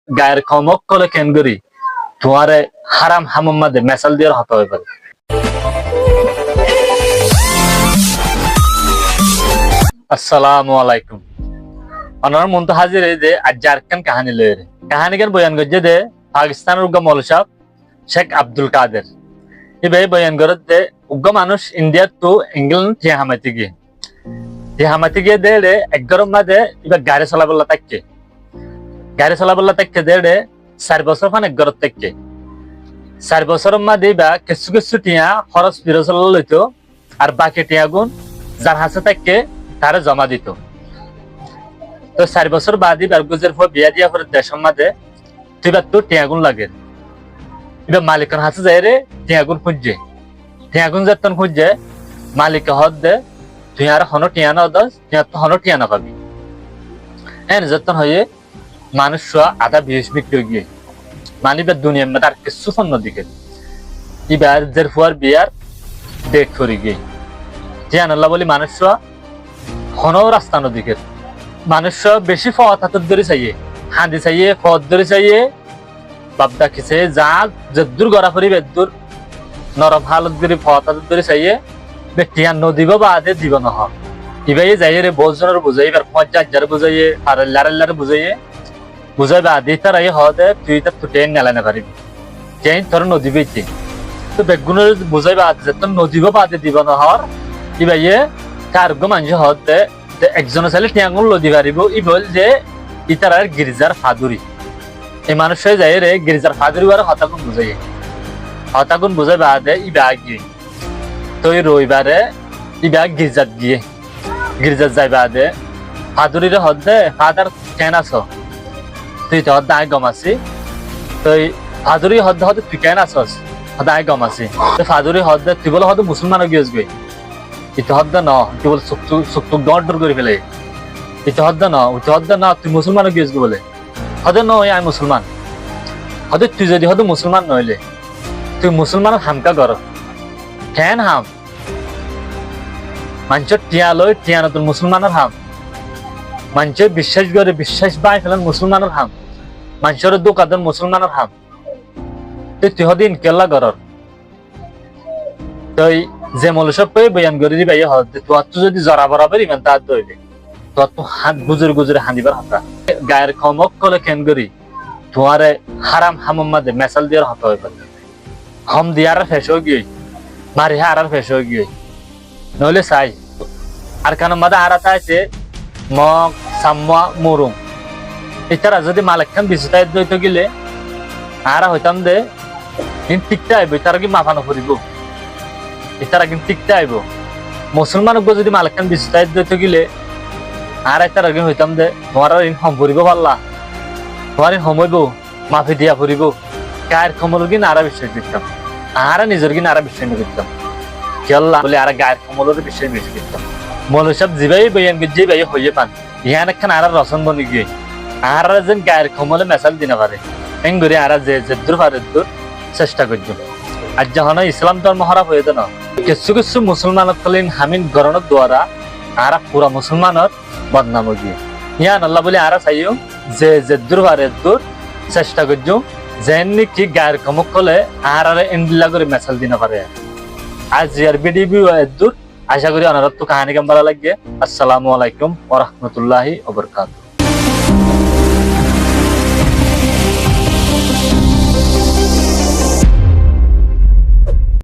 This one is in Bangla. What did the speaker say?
গায়ের খমক কলে কেন করি তোমারে হারাম হামম মাদে মেসাল দিয়ে হতে হয়ে পারে। আসসালামু আলাইকুম। অনার মন তো হাজির এই যে আজ জারখান কাহানি লয়ে কাহানি কেন বয়ান করছে দে পাকিস্তানের উগ্র মৌলসাব শেখ আব্দুল কাদের এবার বয়ান করে দে উগ্র মানুষ ইন্ডিয়ার তো ইংল্যান্ড হামাতি গিয়ে দে রে এক গরম মাঝে এবার গাড়ি চলাবল্লা থাকছে দে রে 4 বছর ফান এক গরত থাকছে 4 বছরের মাঝে বা কিছু কিছু টিয়া খরচ ফিরসল লইতো আর বাকি টিয়া গুণ যার হাসে থাকছে তারে জমা দিত। তো 4 বছর বাদই বেরগুজের পর বিয়া দিয়া করে দেশের মাঝে তুই বা তোর টিয়াগুন লাগে এবার মালিকের হাতে যায় রে টিয়াগুন খুঁজছে মালিক হদ দে তুই আর হনো টিয়া না দস তুই হনো টিয়া না পাবি হ্যাঁ যতন হয়ে মানুষ আধা বিষ বিক্রি গিয়ে মানিবের দুনিয়ার মধ্যে আর কিছু ফন্য দিকে এবার জের ফুয়ার বিয়ার ডেট করে গিয়ে টিয়া নাল্লা বলি মানুষ হনো রাস্তা নদীকে মানুষ বেশি ফত হাতত ধরে চাইয়ে হাঁদি চাইয়ে ফত ধরে চাইয়ে বাপদা খিসে যা যদ্দুর গড়া ফরি বেদ্দুর নরম হালত ধরে ফত হাতত ধরে চাইয়ে বেটিয়া নদীব বা আদে দিব নহ ইবাই যাইয়ে রে বজনের বুঝাই এবার 50,000 বুঝাইয়ে আর লার বুঝাই বা আদি তার আই হদে তুই তার তুটে নেলানে পারিবি যেই তোর নদী বেইতে তো বেগুনের বুঝাই বা আদে তোর নদীব বা আদে দিব নহর ইবাইয়ে কার গো মানুষ হদে একজনের চাইলে টিয়াঙ্গুল লদি পারিব ই বল যে ইতার আর গির্জার ফাদুরি এই মানুষ যায় রে গির্জার ফাদুরি আর হতাগুন বুঝাই বা আদে ইবা গিয়ে তো রবিবারে ইবা গির্জাত যাইবা দে ফাদুরিরে হদ দে ফাদার কেন আছ তুই তো হদ আই গমাছি তুই ফাদুরি হদ তুই কেন আছস হদ আই গমাছি ফাদুরি হদ দে তুই বলে হদ মুসলমান গিয়েছ গই ইতো হদ ন তুই বলে সুক ডর করে ফেলে ইতো হদ ন তুই মুসলমান গিয়েছ গো বলে হদ ন আই মুসলমান হদ তুই যদি হদ মুসলমান নইলে তুই মুসলমান হামকা কর কেন হাম মানুষের টিয়া লই টিয়া নতুন মুসলমানের হাম মানুষের বিশ্বাস বাই ফেলেন মুসলমানের হাম মানুষের দোকান মুসলমানের হাম তুই হদিন কেল্লা গরর তুই যে মলসব পেয়ে বয়ান করে দিবা ইয়ে হদ তোর তো যদি জরা বরাবর ইমান তার দইবে তোর তো হাত গুজরে হাঁদিবার হাতা গায়ের খমক কলে কেন করি তোমারে হারাম হামম মাদে মেসাল দিয়ার হতে হয়ে পারে হম দিয়ার ফেস হয়ে গিয়ে মারি আর ফেস হয়ে গিয়ে নইলে চাই আর কেন মাদা আরাতা আছে মগ সাম্মা মুরুম এটারা যদি মালিক খান বিশুতায় দইতে গেলে আরা হইতাম দে কিন্তু টিকতে আইব তারা কি মাফানো করিব এটারা কিন্তু টিকতে আইব মুসলমান যদি মালিক খান বিশুতায় দইতে গেলে আর তারা কি হইতাম দে তোমার হম ফুরিব পারলা তোমার সময়ব মাফি দিয়া ফুরিব গায়ের খমল কিন আরা বিশ্বাস দিতাম আরা নিজের কিন আরা বিশ্বাস দিতাম কেল্লা বলে আর গায়ের খমলের বিশ্বাস বেশি দিতাম মৌলসাব জিবাই বয়ান যে ভাই হইয়ে পান ইহান একখান আর রসন বনি গিয়ে আর যেন গায়ের খমলে মেসাল দিনা পারে এন করে আর যে দূর পারে দূর চেষ্টা করছ আর যখন ইসলাম ধর্ম খারাপ হয়ে না কিছু মুসলমান কলিন হামিন গরণের দ্বারা আর পুরা মুসলমানের বদনাম গিয়ে ইয়ান আল্লাহ বলে আর চাইও যে দূর পারে দূর চেষ্টা করছ যেন কি গায়ের খমক কলে আর এন্ডিলা করে মেসাল দিনা পারে আজ আর বিডিবি দূর আশা করি অনারত কাহানি কেমন ভালো লাগবে। আসসালামু আলাইকুম ওয়া রাহমাতুল্লাহি ওয়া বারাকাতুহু।